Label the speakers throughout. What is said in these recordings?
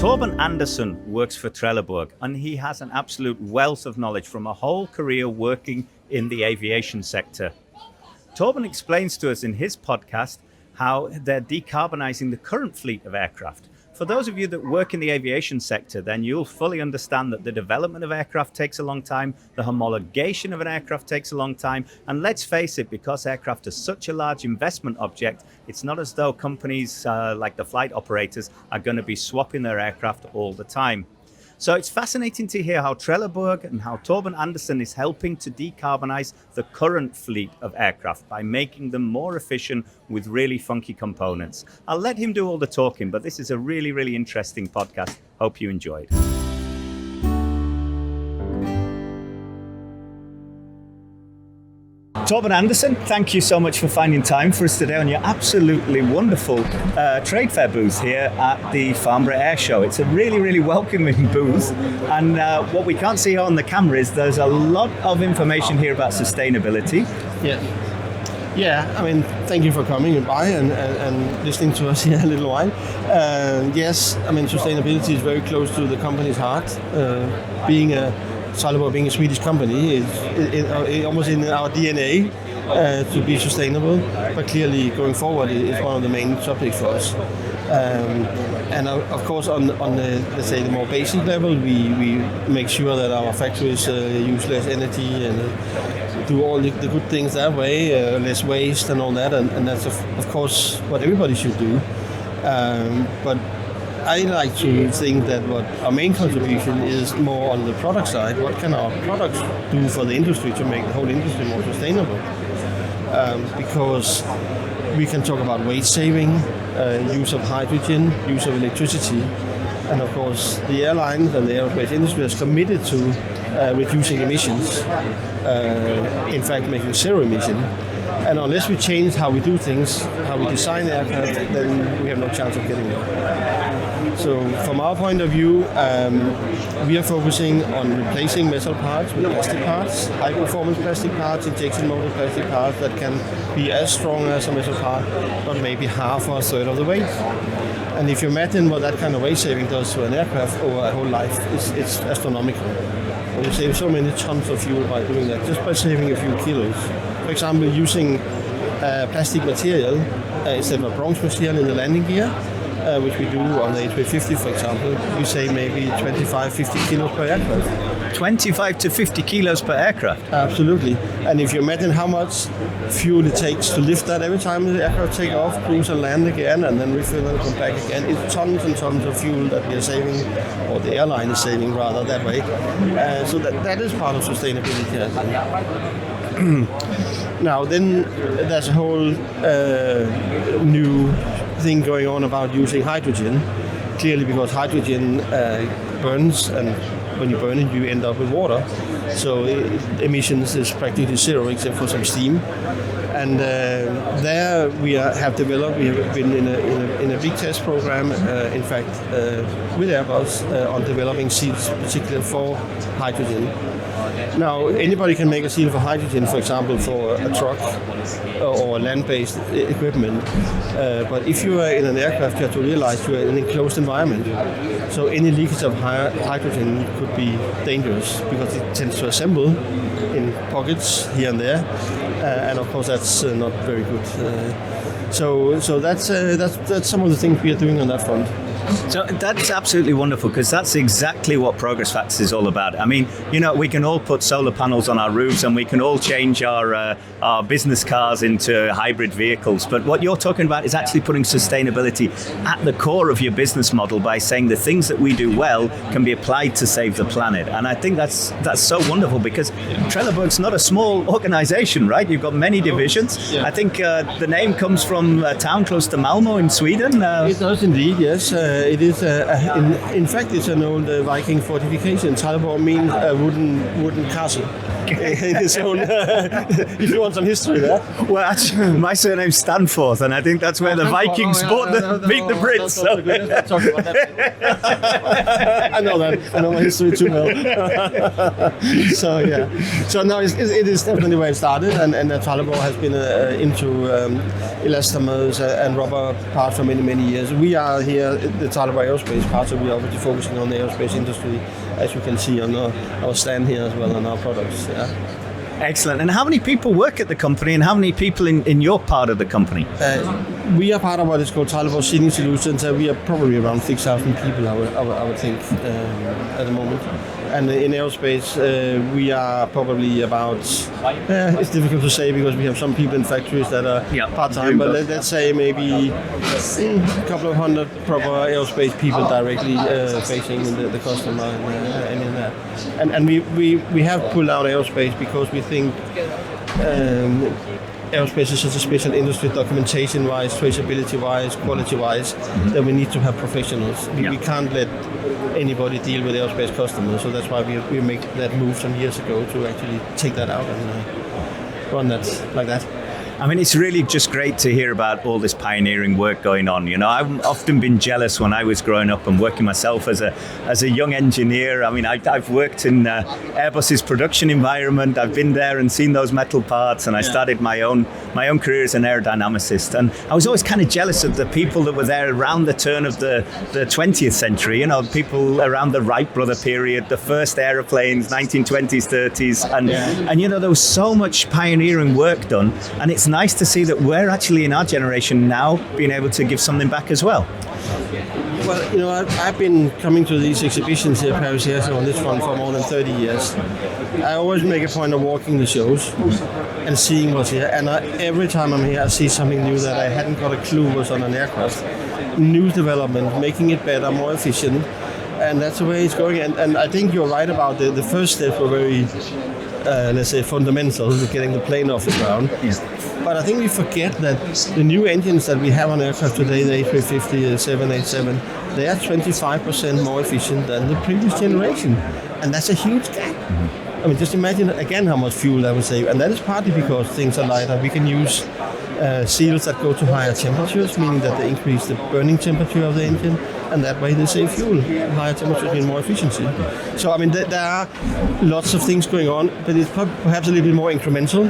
Speaker 1: Torben Andersen works for Trelleborg, and he has an absolute wealth of knowledge from a whole career working in the aviation sector. Torben explains to us in his podcast how they're decarbonizing the current fleet of aircraft. For those of you that work in the aviation sector, then you'll fully understand that the development of aircraft takes a long time, the homologation of an aircraft takes a long time, and let's face it, because aircraft are such a large investment object, it's not as though companies like the flight operators are going to be swapping their aircraft all the time. So it's fascinating to hear how Trelleborg and how Torben Andersen is helping to decarbonize the current fleet of aircraft by making them more efficient with really funky components. I'll let him do all the talking, but this is a really, really interesting podcast. Hope you enjoyed. Torben Andersen, thank you so much for finding time for us today on your absolutely wonderful trade fair booth here at the Farnborough Air Show. It's a really, really welcoming booth, and what we can't see on the camera is there's a lot of information here about sustainability.
Speaker 2: Yeah, I mean, thank you for coming by and listening to us here a little while. Yes, I mean, sustainability is very close to the company's heart. Trelleborg being a Swedish company, is almost in our DNA to be sustainable, but clearly going forward is one of the main topics for us. And of course, on the, let's say, the more basic level, we make sure that our factories use less energy and do all the good things that way, less waste and all that, and that's of course what everybody should do. But I like to think that what our main contribution is more on the product side. What can our products do for the industry to make the whole industry more sustainable? Because we can talk about weight saving, use of hydrogen, use of electricity, and of course the airlines and the aerospace industry has committed to reducing emissions, in fact making zero emission. And unless we change how we do things, how we design aircraft, then we have no chance of getting there. So from our point of view, we are focusing on replacing metal parts with plastic parts, high-performance plastic parts, injection molded plastic parts that can be as strong as a metal part, but maybe half or a third of the weight. And if you imagine what that kind of weight saving does to an aircraft over a whole life, it's astronomical. And you save so many tons of fuel by doing that, just by saving a few kilos. For example, using plastic material instead of bronze material in the landing gear, which we do on the A350, for example, you save maybe 25-50 kilos per aircraft.
Speaker 1: 25 to 50 kilos per aircraft?
Speaker 2: Absolutely. And if you imagine how much fuel it takes to lift that every time the aircraft take off, cruise and land again, and then refill and come back again, it's tons and tons of fuel that we are saving, or the airline is saving rather, that way. So that is part of sustainability, I think. Now, then there's a whole new thing going on about using hydrogen, clearly because hydrogen burns, and when you burn it you end up with water, so emissions is practically zero except for some steam. And there we have been in a big test program, in fact with Airbus on developing seals particularly for hydrogen. Now, anybody can make a seal for hydrogen, for example, for a truck or land-based equipment. But if you are in an aircraft, you have to realize you are in an enclosed environment. So any leakage of hydrogen could be dangerous because it tends to assemble in pockets here and there. And of course, that's not very good. So that's some of the things we are doing on that front.
Speaker 1: So that's absolutely wonderful, because that's exactly what Progress Factors is all about. I mean, we can all put solar panels on our roofs and we can all change our business cars into hybrid vehicles. But what you're talking about is actually putting sustainability at the core of your business model by saying the things that we do well can be applied to save the planet. And I think that's so wonderful, because Trelleborg's not a small organization, right? You've got many divisions. Yeah. I think the name comes from a town close to Malmo in Sweden.
Speaker 2: It does indeed, yes. It is, in fact, it's an old Viking fortification. Trelleborg means a wooden castle. in his own. If you want some history there.
Speaker 1: Well, actually, my surname's Stanforth, and I think that's where the Vikings beat the Brits.
Speaker 2: I know that. I know my history too well. So yeah. So now it is definitely where it started, and Trelleborg has been into elastomers and rubber parts for many years. We are here at the Trelleborg Aerospace part, so we are obviously focusing on the aerospace industry, as you can see on our stand here as well, on our products. Yeah.
Speaker 1: Excellent. And how many people work at the company, and how many people in your part of the company?
Speaker 2: We are part of what is called Trelleborg Seating Solutions. We are probably around 6,000 people, I would think, at the moment. And in aerospace, we are probably about, it's difficult to say because we have some people in factories that are part-time, but let's say maybe a couple of hundred proper aerospace people directly facing the customer and in that. And we have pulled out aerospace because we think aerospace is such a special industry, documentation-wise, traceability-wise, quality-wise, that we need to have professionals. We can't let anybody deal with aerospace customers, so that's why we make that move some years ago to actually take that out and run that like that.
Speaker 1: I mean, it's really just great to hear about all this pioneering work going on. You know, I've often been jealous when I was growing up and working myself as a young engineer. I mean, I've worked in Airbus's production environment. I've been there and seen those metal parts, and I started my own career as an aerodynamicist. And I was always kind of jealous of the people that were there around the turn of the 20th century. You know, people around the Wright brother period, the first aeroplanes, 1920s, 30s, and you know, there was so much pioneering work done, and it's nice to see that we're actually in our generation now being able to give something back as well.
Speaker 2: Well, you know, I've been coming to these exhibitions here, Paris here, on this one for more than 30 years. I always make a point of walking the shows and seeing what's here, and every time I'm here I see something new that I hadn't got a clue was on an aircraft. New development, making it better, more efficient, and that's the way it's going. And I think you're right about the first steps were very, let's say, fundamental, getting the plane off the ground. But I think we forget that the new engines that we have on aircraft today, the A350, the 787, they are 25% more efficient than the previous generation. And that's a huge gap. I mean, just imagine again how much fuel that would save. And that is partly because things are lighter. We can use seals that go to higher temperatures, meaning that they increase the burning temperature of the engine, and that way they save fuel. Higher temperatures mean more efficiency. So, I mean, there are lots of things going on, but it's perhaps a little bit more incremental,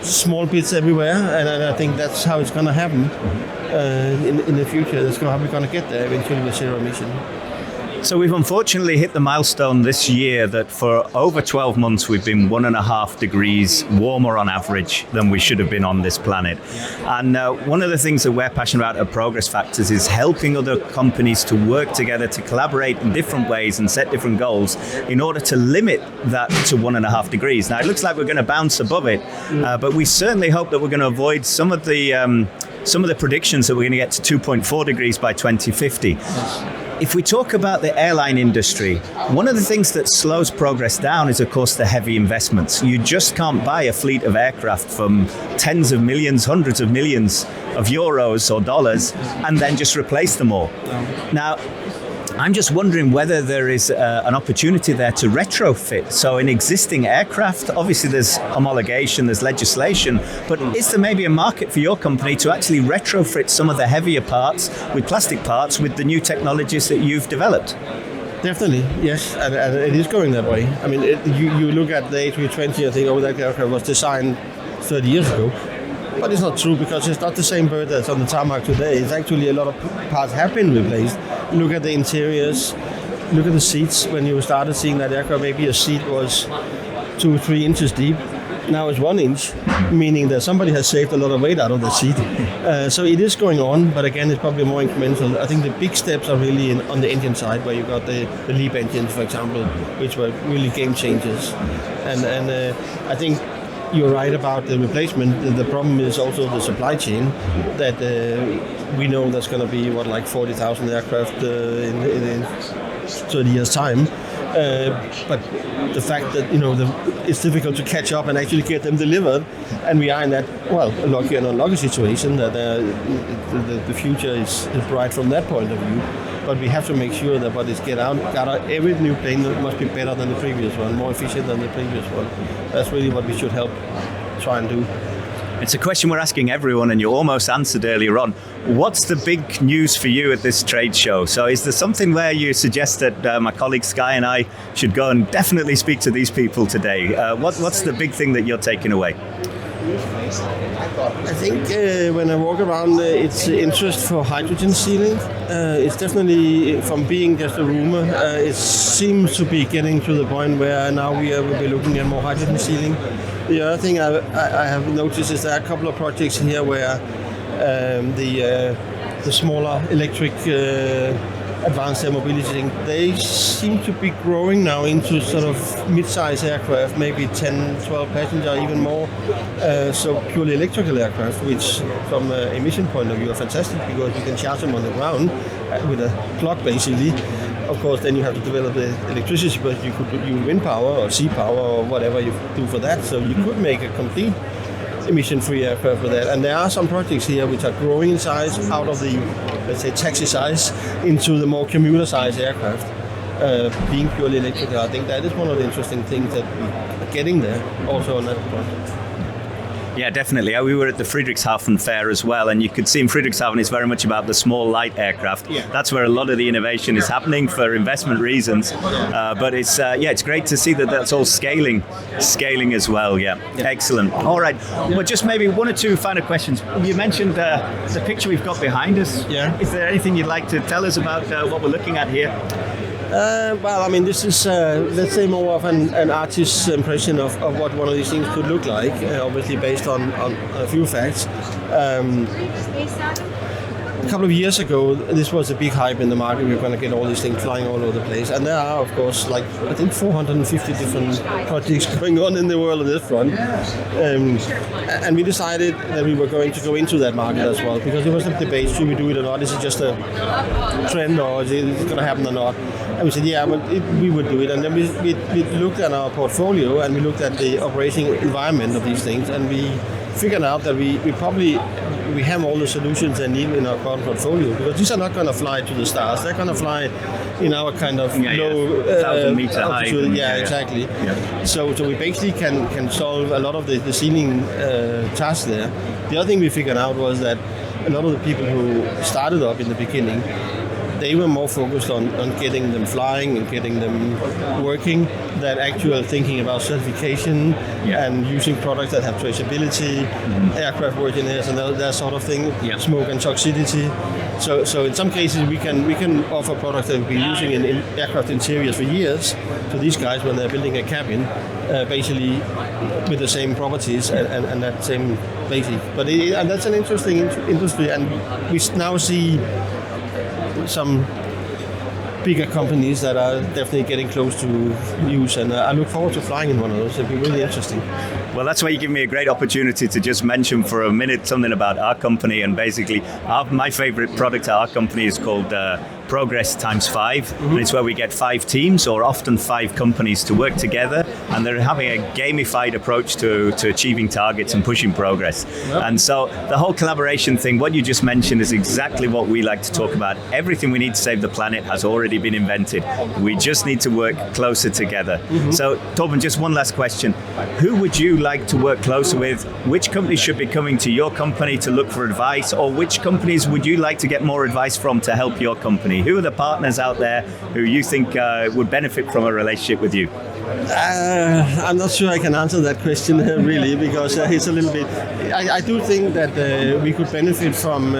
Speaker 2: small bits everywhere, and I think that's how it's going to happen in the future. That's how we're going to get there eventually with zero emission.
Speaker 1: So we've unfortunately hit the milestone this year that for over 12 months we've been 1.5 degrees warmer on average than we should have been on this planet. And one of the things that we're passionate about at Progress Factors is helping other companies to work together, to collaborate in different ways and set different goals in order to limit that to 1.5 degrees. Now it looks like we're going to bounce above it, but we certainly hope that we're going to avoid some of the predictions that we're going to get to 2.4 degrees by 2050. If we talk about the airline industry, one of the things that slows progress down is, of course, the heavy investments. You just can't buy a fleet of aircraft from tens of millions, hundreds of millions of euros or dollars and then just replace them all. Now, I'm just wondering whether there is an opportunity there to retrofit. So in existing aircraft, obviously there's homologation, there's legislation, but is there maybe a market for your company to actually retrofit some of the heavier parts with plastic parts with the new technologies that you've developed?
Speaker 2: Definitely, yes, and it is going that way. I mean, you look at the A320, I think, that aircraft was designed 30 years ago. But it's not true, because it's not the same bird that's on the tarmac today. It's actually a lot of parts have been replaced. Look at the interiors, look at the seats. When you started seeing that aircraft, maybe a seat was 2 or 3 inches deep. Now it's 1 inch, meaning that somebody has saved a lot of weight out of the seat. So it is going on, but again, it's probably more incremental. I think the big steps are really on the engine side, where you got the LEAP engines, for example, which were really game changers. And I think you're right about the replacement. The problem is also the supply chain, that we know there's going to be, 40,000 aircraft in 30 years' time. But the fact that it's difficult to catch up and actually get them delivered, and we are in that lucky and unlucky situation that the future is bright from that point of view. But we have to make sure that what is got out, every new plane must be better than the previous one, more efficient than the previous one. That's really what we should help try and do.
Speaker 1: It's a question we're asking everyone, and you almost answered earlier on. What's the big news for you at this trade show? So is there something where you suggest that my colleague Sky and I should go and definitely speak to these people today? What's the big thing that you're taking away?
Speaker 2: I think when I walk around, it's interest for hydrogen sealing. It's definitely, from being just a rumor, it seems to be getting to the point where now we will be looking at more hydrogen sealing. The other thing I have noticed is there are a couple of projects here where the smaller electric advanced air mobility thing, they seem to be growing now into sort of mid-size aircraft, maybe 10, 12 passenger, even more. So purely electrical aircraft, which from an emission point of view are fantastic because you can charge them on the ground with a plug basically. Of course, then you have to develop the electricity, but you could use wind power or sea power or whatever you do for that. So you could make a complete emission-free aircraft with that. And there are some projects here which are growing in size out of the, let's say, taxi size into the more commuter size aircraft, being purely electrical. I think that is one of the interesting things that we are getting there also on that project.
Speaker 1: Yeah, definitely. We were at the Friedrichshafen fair as well, and you could see in Friedrichshafen it's very much about the small light aircraft. Yeah. That's where a lot of the innovation is happening for investment reasons. But it's great to see that that's all scaling as well. Yeah, excellent. All right. Well, just maybe one or two final questions. You mentioned the picture we've got behind us. Yeah. Is there anything you'd like to tell us about what we're looking at here?
Speaker 2: Well, I mean, this is, let's say, more of an artist's impression of what one of these things could look like, obviously based on a few facts. A couple of years ago, this was a big hype in the market. We were going to get all these things flying all over the place. And there are, of course, like, I think 450 different projects going on in the world on this front. And we decided that we were going to go into that market as well, because there was a debate, should we do it or not? Is it just a trend or is it going to happen or not? And we said, yeah, but we would do it. And then we looked at our portfolio and we looked at the operating environment of these things, and we figured out that we have all the solutions they need in our current portfolio, because these are not going to fly to the stars. They're going to fly in our kind of low
Speaker 1: 1,000-meter
Speaker 2: altitude. Yeah, exactly. Yeah. So we basically can solve a lot of the sealing tasks there. The other thing we figured out was that a lot of the people who started up in the beginning, they were more focused on getting them flying and getting them working than actual thinking about certification and using products that have traceability, aircraft worthiness and that sort of thing, smoke and toxicity. So in some cases we can offer products that we've been using in aircraft interiors for years to these guys when they're building a cabin, basically with the same properties and that same basic. But and that's an interesting industry, and we now see some bigger companies that are definitely getting close to use, and I look forward to flying in one of those. It'd be really interesting.
Speaker 1: Well, that's why you give me a great opportunity to just mention for a minute something about our company. And basically, my favorite product at our company is called Progress x 5, and it's where we get 5 teams or often 5 companies to work together, and they're having a gamified approach to achieving targets and pushing progress. And so the whole collaboration thing, what you just mentioned, is exactly what we like to talk about. Everything we need to save the planet has already been invented. We just need to work closer together. So Torben, just one last question. Who would you like to work closer with? Which companies should be coming to your company to look for advice, or which companies would you like to get more advice from to help your company? Who are the partners out there who you think would benefit from a relationship with you?
Speaker 2: I'm not sure I can answer that question really, because it's a little bit. I do think that we could benefit from.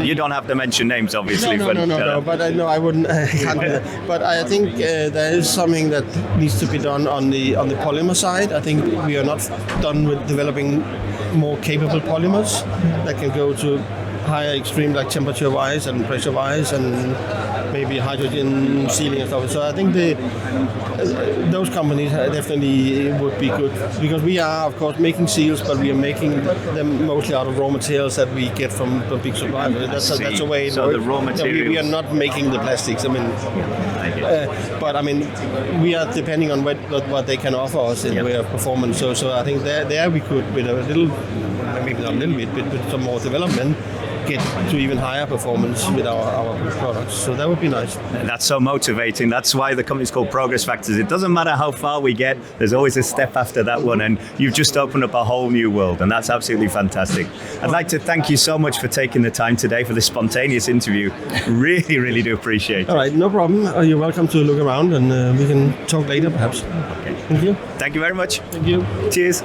Speaker 1: You don't have to mention names, obviously.
Speaker 2: No. But I wouldn't. I can't do that. But I think there is something that needs to be done on the polymer side. I think we are not done with developing more capable polymers that can go to higher extreme, like temperature-wise and pressure-wise, and maybe hydrogen sealing and stuff. So I think those companies definitely would be good, because we are of course making seals, but we are making them mostly out of raw materials that we get from the big suppliers. That's a way it works.
Speaker 1: The raw materials.
Speaker 2: We are not making the plastics. I mean, but I mean, we are depending on what they can offer us in the way of performance. So I think there we could, with a little, maybe not a little bit, but with some more development, get to even higher performance with our products. So that would be nice.
Speaker 1: That's so motivating. That's why the company's called Progress Factors. It doesn't matter how far we get, there's always a step after that one, and you've just opened up a whole new world, and that's absolutely fantastic. I'd like to thank you so much for taking the time today for this spontaneous interview. Really, really do appreciate it.
Speaker 2: All right, no problem. You're welcome to look around, and we can talk later perhaps.
Speaker 1: Okay.
Speaker 2: Thank you.
Speaker 1: Thank you very much.
Speaker 2: Thank you.
Speaker 1: Cheers.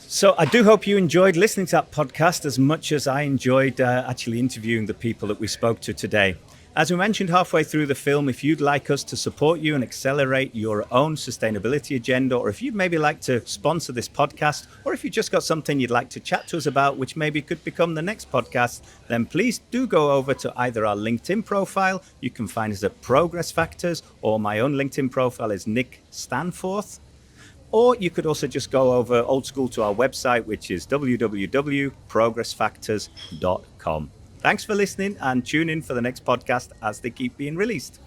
Speaker 1: So I do hope you enjoyed listening to that podcast as much as I enjoyed actually interviewing the people that we spoke to today. As we mentioned halfway through the film, if you'd like us to support you and accelerate your own sustainability agenda, or if you'd maybe like to sponsor this podcast, or if you just got something you'd like to chat to us about, which maybe could become the next podcast, then please do go over to either our LinkedIn profile. You can find us at Progress Factors, or my own LinkedIn profile is Nick Stanforth. Or you could also just go over old school to our website, which is www.progressfactors.com. Thanks for listening, and tune in for the next podcast as they keep being released.